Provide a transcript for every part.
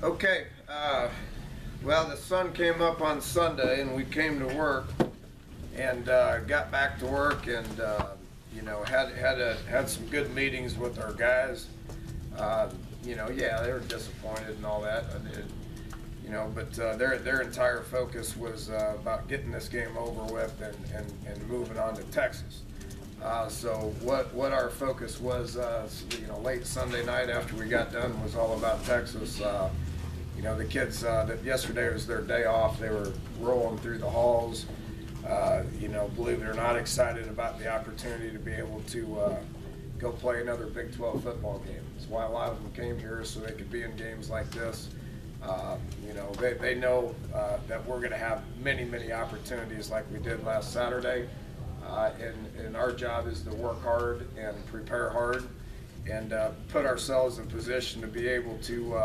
Okay, well, the sun came up on Sunday and we came to work and got back to work and had some good meetings with our guys. Yeah, they were disappointed and all that, but their entire focus was about getting this game over with and moving on to Texas. So what our focus was, late Sunday night after we got done was all about Texas. The kids, yesterday was their day off. They were rolling through the halls, believe it or not, excited about the opportunity to be able to go play another Big 12 football game. That's why a lot of them came here, so they could be in games like this. They know that we're going to have many opportunities like we did last Saturday. And our job is to work hard and prepare hard and put ourselves in position to be able to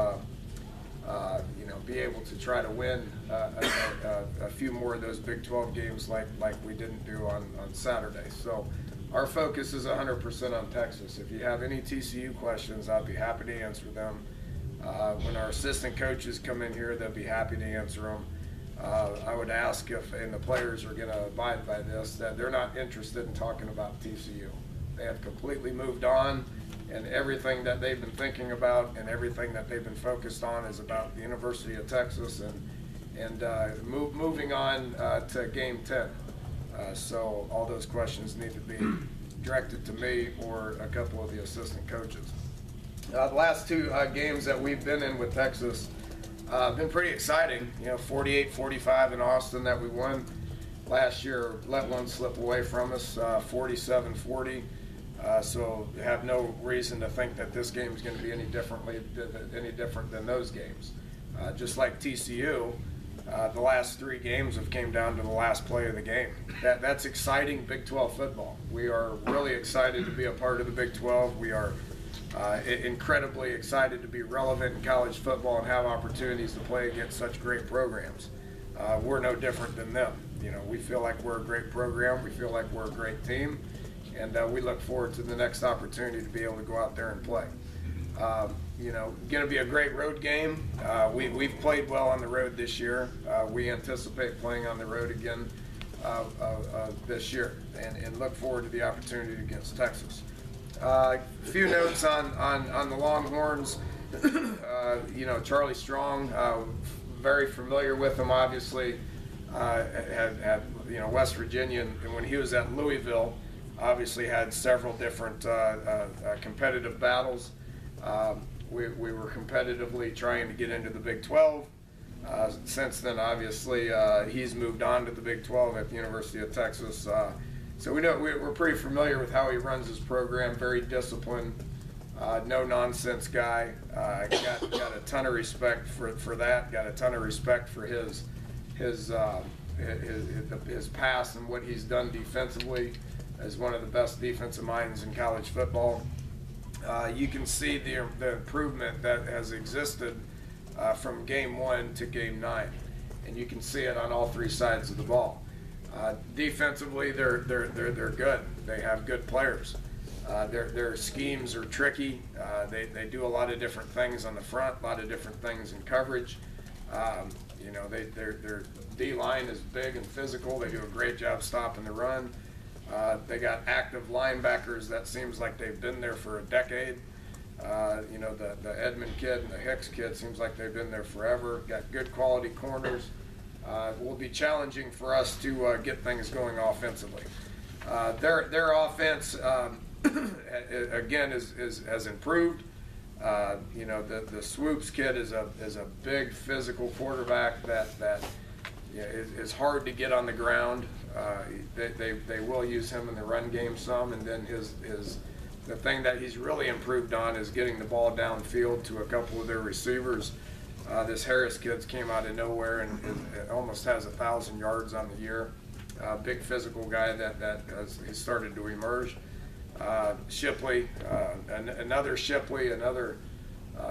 try to win a few more of those Big 12 games like we didn't do on Saturday. So our focus is 100% on Texas. If you have any TCU questions, I'd be happy to answer them. When our assistant coaches come in here, they'll be happy to answer them. I would ask if, and the players are going to abide by this, that they're not interested in talking about TCU. They have completely moved on, and everything that they've been thinking about and everything that they've been focused on is about the University of Texas and moving on to Game 10. So all those questions need to be directed to me or a couple of the assistant coaches. The last two games that we've been in with Texas been pretty exciting. 48-45 in Austin that we won last year. Let one slip away from us, 47-40. So have no reason to think that this game is going to be any different than those games. Just like TCU, the last three games have came down to the last play of the game. That's exciting Big 12 football. We are really excited to be a part of the Big 12. We are incredibly excited to be relevant in college football and have opportunities to play against such great programs. We're no different than them. We feel like we're a great program. We feel like we're a great team. And we look forward to the next opportunity to be able to go out there and play. Going to be a great road game. We've played well on the road this year. We anticipate playing on the road again this year and look forward to the opportunity against Texas. A few notes on the Longhorns. Charlie Strong, very familiar with him, obviously. Had West Virginia, and when he was at Louisville, obviously had several different competitive battles. We were competitively trying to get into the Big 12. Since then, obviously, he's moved on to the Big 12 at the University of Texas. So we're pretty familiar with how he runs his program. Very disciplined, no nonsense guy. Got a ton of respect for that. Got a ton of respect for his past and what he's done defensively as one of the best defensive minds in college football. You can see the improvement that has existed from Game 1 to Game 9, and you can see it on all three sides of the ball. Defensively, they're good. They have good players. Their schemes are tricky. They do a lot of different things on the front, a lot of different things in coverage. Their D-line is big and physical. They do a great job stopping the run. They got active linebackers that seems like they've been there for a decade. The Edmond kid and the Hicks kid seems like they've been there forever. Got good quality corners. Will be challenging for us to get things going offensively. Their offense, again, has improved. The Swoops kid is a big physical quarterback that is hard to get on the ground. They will use him in the run game some, and then the thing that he's really improved on is getting the ball downfield to a couple of their receivers. This Harris kid came out of nowhere and almost has 1,000 yards on the year. Big physical guy that has started to emerge. Shipley, another Shipley, another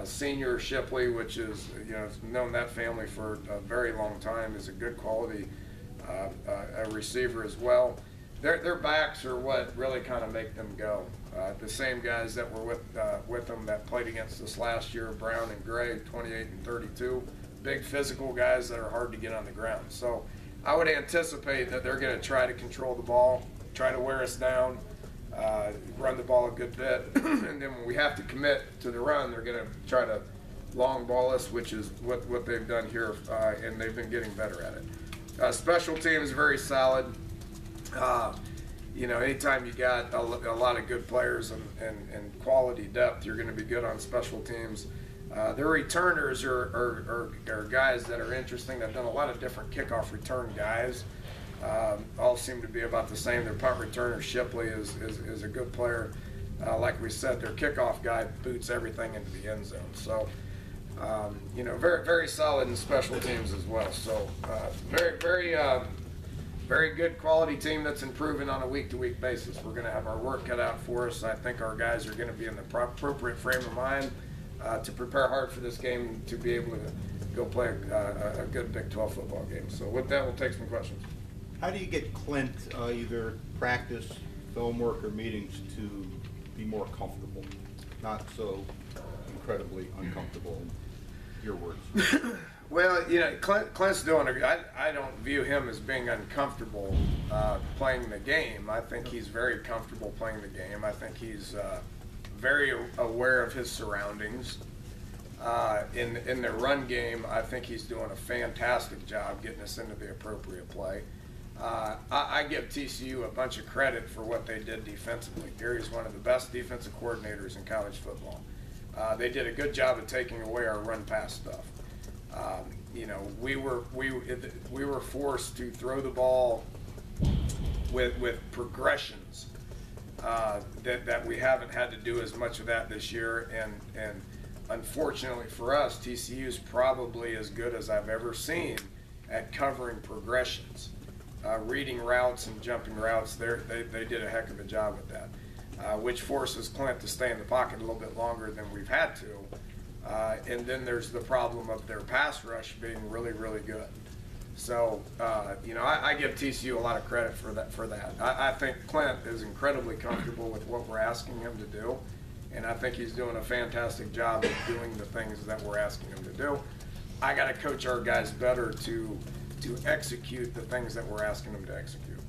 senior Shipley, which is known that family for a very long time, is a good quality a receiver as well. their backs are what really kind of make them go. The same guys that were with them that played against us last year, Brown and Gray, 28 and 32, big physical guys that are hard to get on the ground. So I would anticipate that they're going to try to control the ball, try to wear us down, run the ball a good bit, and then when we have to commit to the run, they're going to try to long ball us, which is what they've done here, and they've been getting better at it. Special teams very solid. You know, anytime you got a lot of good players and quality depth, you're going to be good on special teams. Their returners are guys that are interesting. They've done a lot of different kickoff return guys. All seem to be about the same. Their punt returner, Shipley, is a good player. Like we said, their kickoff guy boots everything into the end zone. So, you know, very, very solid in special teams as well. So, very good quality team that's improving on a week-to-week basis. We're going to have our work cut out for us. I think our guys are going to be in the appropriate frame of mind to prepare hard for this game, to be able to go play a good Big 12 football game. So with that, we'll take some questions. How do you get Clint, either practice, film work, or meetings to be more comfortable, not so incredibly uncomfortable, in your words? Well, you know, Clint's doing I don't view him as being uncomfortable playing the game. I think he's very comfortable playing the game. I think he's very aware of his surroundings. In the run game, I think he's doing a fantastic job getting us into the appropriate play. I give TCU a bunch of credit for what they did defensively. Gary's one of the best defensive coordinators in college football. They did a good job of taking away our run-pass stuff. You know, we were forced to throw the ball with progressions that we haven't had to do as much of that this year, and unfortunately for us, TCU is probably as good as I've ever seen at covering progressions, reading routes and jumping routes. They did a heck of a job with that, which forces Clint to stay in the pocket a little bit longer than we've had to. And then there's the problem of their pass rush being really, really good. So, you know, I give TCU a lot of credit for that. I think Clint is incredibly comfortable with what we're asking him to do, and I think he's doing a fantastic job of doing the things that we're asking him to do. I got to coach our guys better to execute the things that we're asking them to execute.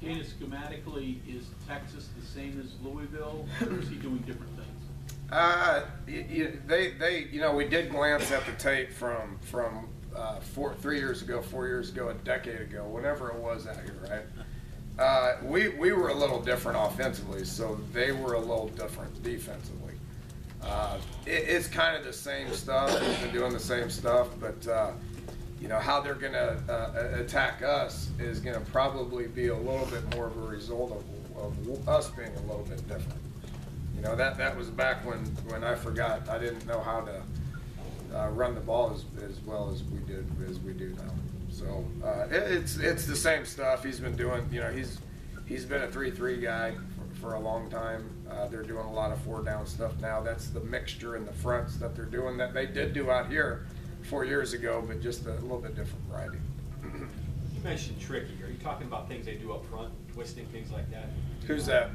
Dana, schematically, is Texas the same as Louisville, or is he doing different things? You know, we did glance at the tape from 3 years ago, 4 years ago, a decade ago, whenever it was out here, right? We were a little different offensively, so they were a little different defensively. It's kind of the same stuff. We've been doing the same stuff, but you know, how they're going to attack us is going to probably be a little bit more of a result of us being a little bit different. You know, that was back when I forgot. I didn't know how to run the ball as well as we do now. So it's the same stuff. He's been doing. You know, he's been a 3-3 guy for a long time. They're doing a lot of 4-down stuff now. That's the mixture in the fronts that they're doing that they did do out here 4 years ago, but just a little bit different variety. You mentioned tricky. Are you talking about things they do up front, twisting, things like that? Who's that?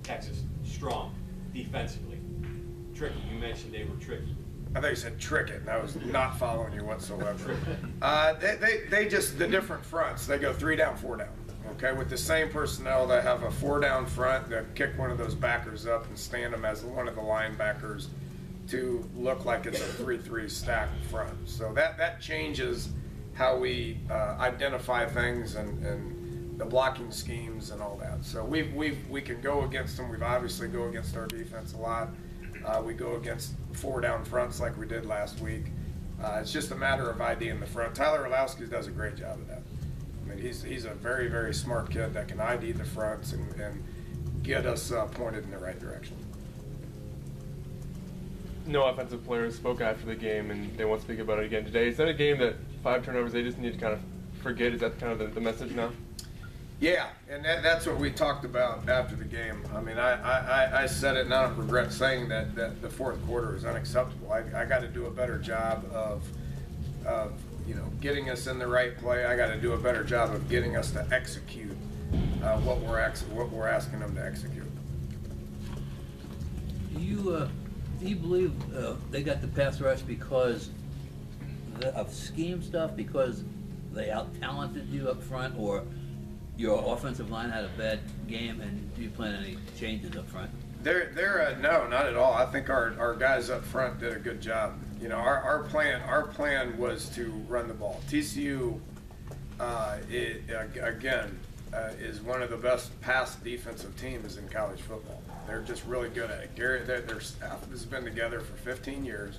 Texas. Strong, defensively. Tricky. You mentioned they were tricky. I thought you said trick it, and I was not following you whatsoever. They just, the different fronts, they go 3-down, 4-down. Okay, with the same personnel, they have a 4-down front that kick one of those backers up and stand them as one of the linebackers to look like it's a 3-3 stack front. So that changes how we identify things and the blocking schemes and all that. So we can go against them. We've obviously go against our defense a lot. We go against 4-down fronts like we did last week. It's just a matter of ID in the front. Tyler Orlowski does a great job of that. I mean, he's a very, very smart kid that can ID the fronts and get us pointed in the right direction. No offensive players spoke after the game, and they won't speak about it again today. Is that a game that 5 turnovers they just need to kind of forget? Is that kind of the message now? Yeah, and that's what we talked about after the game. I mean, I said it, and I don't regret saying that the fourth quarter is unacceptable. I got to do a better job of getting us in the right play. I got to do a better job of getting us to execute what we're asking them to execute. Do you believe they got the pass rush because of scheme stuff, because they out-talented you up front, or your offensive line had a bad game, and do you plan any changes up front? No, not at all. I think our guys up front did a good job. Our plan was to run the ball. TCU, is one of the best pass defensive teams in college football. They're just really good at it. Their staff has been together for 15 years.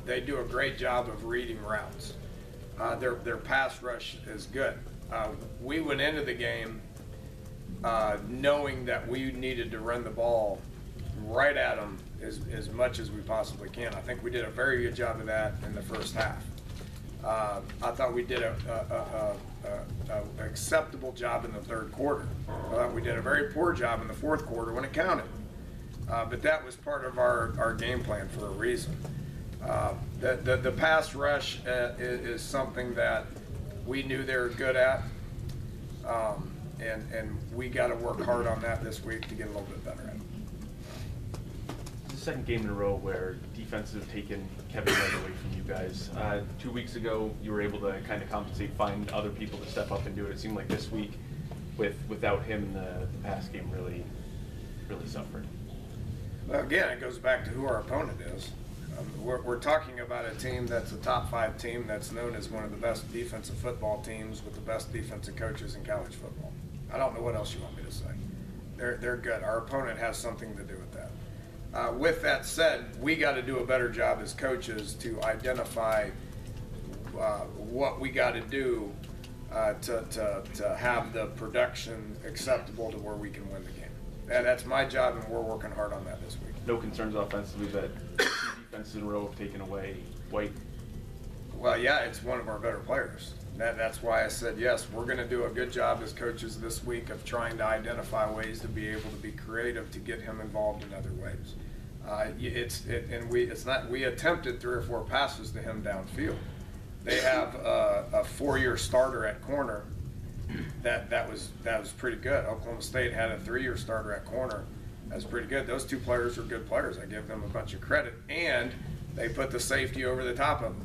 They do a great job of reading routes. Their pass rush is good. We went into the game knowing that we needed to run the ball right at them as much as we possibly can. I think we did a very good job of that in the first half. I thought we did an acceptable job in the third quarter. I thought we did a very poor job in the fourth quarter when it counted. But that was part of our game plan for a reason. The pass rush is something that we knew they were good at. And we got to work hard on that this week to get a little bit better at it. It's the second game in a row where defenses have taken Kevin Wright away from you guys. 2 weeks ago, you were able to kind of compensate, find other people to step up and do it. It seemed like this week, without him, the pass game really suffered. Well, again, it goes back to who our opponent is. We're talking about a team that's a top 5 team that's known as one of the best defensive football teams with the best defensive coaches in college football. I don't know what else you want me to say. They're good. Our opponent has something to do with that. With that said, we got to do a better job as coaches to identify what we got to do to have the production acceptable to where we can win the game. And that's my job, and we're working hard on that this week. No concerns offensively that two defenses in a row have taken away White? Well, yeah, it's one of our better players. That's why I said, yes, we're going to do a good job as coaches this week of trying to identify ways to be able to be creative to get him involved in other ways. We attempted 3 or 4 passes to him downfield. They have a 4-year starter at corner. That was pretty good. Oklahoma State had a 3-year starter at corner. That's pretty good. Those 2 players are good players. I give them a bunch of credit, and they put the safety over the top of them.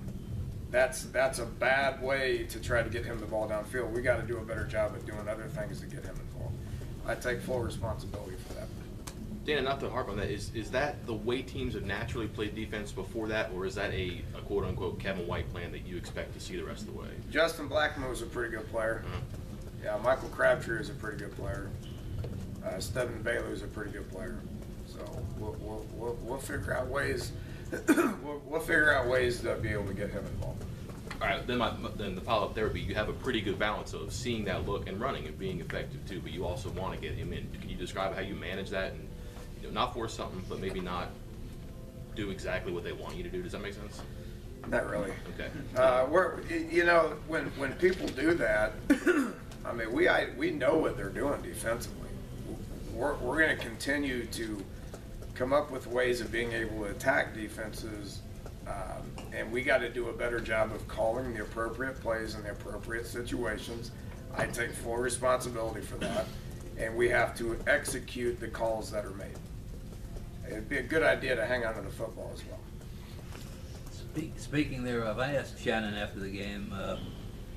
That's a bad way to try to get him the ball downfield. We got to do a better job of doing other things to get him involved. I take full responsibility for that. Dan, not to harp on that, is that the way teams have naturally played defense before that, or is that a quote-unquote Kevin White plan that you expect to see the rest of the way? Justin Blackman was a pretty good player. Yeah, Michael Crabtree is a pretty good player. Stephen Baylor is a pretty good player. So we'll figure out ways. We'll figure out ways to be able to get him involved. All right, then the follow-up there would be you have a pretty good balance of seeing that look and running and being effective too, but you also want to get him in. Can you describe how you manage that and not force something, but maybe not do exactly what they want you to do? Does that make sense? Not really. Okay. When people do that, I mean, we know what they're doing defensively. We're going to continue to come up with ways of being able to attack defenses, and we got to do a better job of calling the appropriate plays in the appropriate situations. I take full responsibility for that, and we have to execute the calls that are made. It'd be a good idea to hang on to the football as well. Speaking thereof, I asked Shannon after the game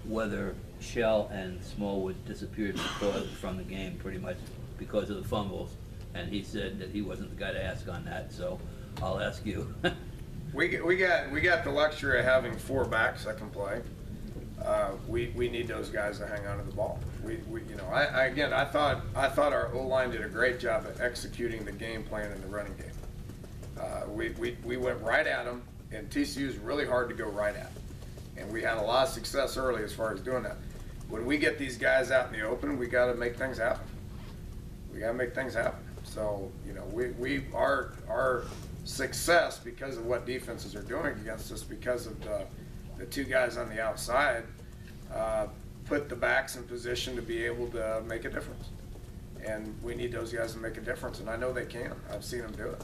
whether Shell and Smallwood disappeared from the game pretty much because of the fumbles, and he said that he wasn't the guy to ask on that, so I'll ask you. We got the luxury of having 4 backs that can play. We need those guys to hang on to the ball. I thought our O-line did a great job at executing the game plan in the running game. We went right at them, and TCU is really hard to go right at, and we had a lot of success early as far as doing that. When we get these guys out in the open, we got to make things happen. So our success because of what defenses are doing against us, because of the 2 guys on the outside, put the backs in position to be able to make a difference. And we need those guys to make a difference, and I know they can. I've seen them do it.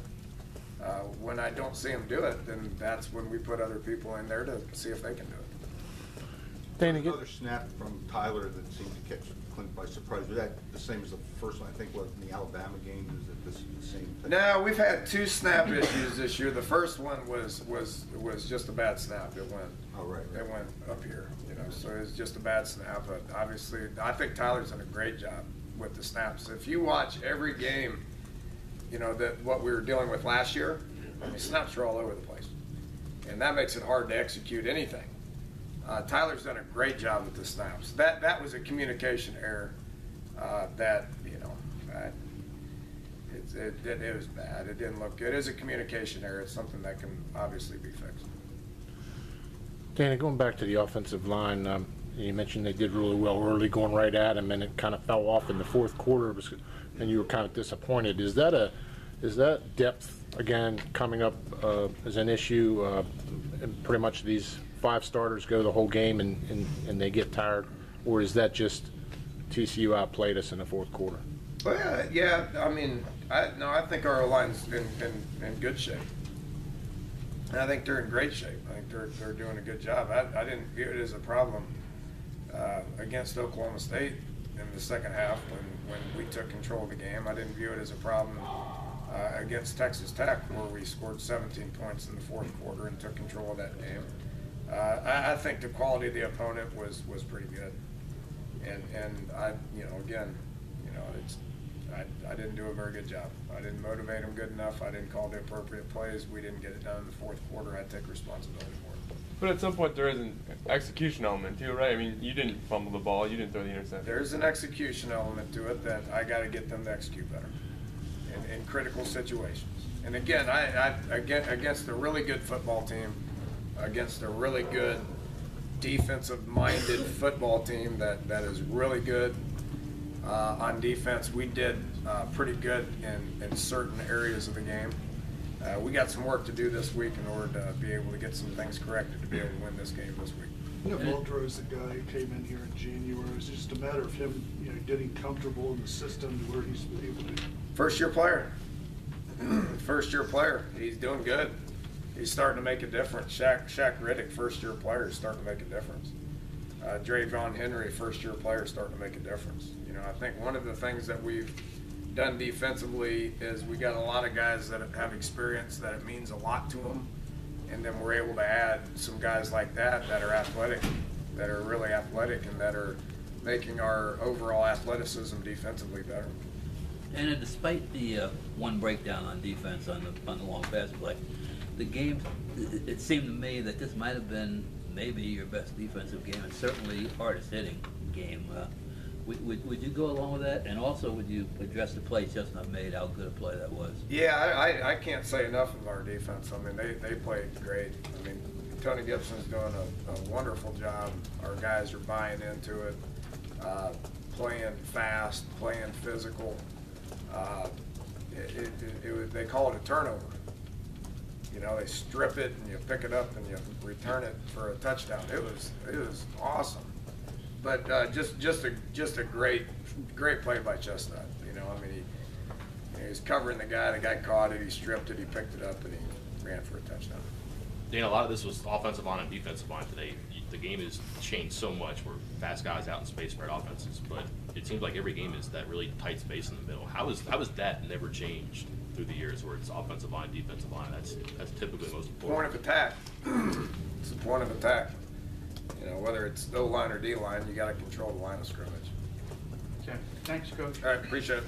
When I don't see them do it, then that's when we put other people in there to see if they can do it. Danny, Another snap from Tyler that seemed to catch Clint by surprise. Was that the same as the first one? I think was in the Alabama game. Is it the same thing? No, we've had 2 snap issues this year. The first one was just a bad snap. It went. Oh, right. It went up here, you know. So it was just a bad snap. But obviously, I think Tyler's done a great job with the snaps. If you watch every game, you know that what we were dealing with last year. I mean, snaps are all over the place, and that makes it hard to execute anything. Tyler's done a great job with the snaps. That was a communication error that, you know, it was bad. It didn't look good. It is a communication error. It's something that can obviously be fixed. Danny, going back to the offensive line, you mentioned they did really well early, going right at him, and it kind of fell off in the fourth quarter, and you were kind of disappointed. Is that depth again coming up as an issue? And pretty much these 5 starters go the whole game and they get tired, or is that just TCU outplayed us in the fourth quarter? Well, yeah. I mean, I think our line's in good shape. And I think they're in great shape. I think they're doing a good job. I didn't view it as a problem against Oklahoma State in the second half when we took control of the game. I didn't view it as a problem against Texas Tech, where we scored 17 points in the fourth quarter and took control of that game. I think the quality of the opponent was pretty good, and I, you know, again, you know, I didn't do a very good job. I didn't motivate them good enough. I didn't call the appropriate plays. We didn't get it done in the fourth quarter. I take responsibility for it. But at some point there is an execution element too, right? I mean, you didn't fumble the ball, you didn't throw the interception. There's an execution element to it that I got to get them to execute better in critical situations. And again, against a really good football team, against a really good defensive-minded football team that is really good on defense, we did pretty good in certain areas of the game. We got some work to do this week in order to be able to get some things corrected to be able to win this game this week. You know, Mulder is the guy who came in here in January. It's just a matter of him, you know, getting comfortable in the system to where he's able to. First-year player. First-year player. He's doing good. He's starting to make a difference. Shaq Riddick, first-year player, is starting to make a difference. Drayvon Henry, first-year player, is starting to make a difference. You know, I think one of the things that we've done defensively is we got a lot of guys that have experience that it means a lot to them, and then we're able to add some guys like that are athletic, that are really athletic, and that are making our overall athleticism defensively better. And despite the one breakdown on defense on the long pass play, the game, it seemed to me that this might have been maybe your best defensive game, and certainly hardest hitting game. Would you go along with that? And also, would you address the play Chestnut made, how good a play that was? Yeah, I can't say enough of our defense. I mean, they played great. I mean, Tony Gibson's doing a wonderful job. Our guys are buying into it, playing fast, playing physical. They call it a turnover. You know, they strip it and you pick it up and you return it for a touchdown. It was awesome. But just a great play by Chestnut. You know, I mean, he was covering the guy caught it, he stripped it, he picked it up, and he ran for a touchdown. Dan, a lot of this was offensive line and defensive line today. The game has changed so much. We're fast guys out in space spread offenses, but it seems like every game is that really tight space in the middle. How is that never changed through the years, where it's offensive line, defensive line? That's typically the most important. Point of attack. It's a point of attack. You know, whether it's O line or D line, you got to control the line of scrimmage. Okay, thanks, Coach. All right, appreciate it.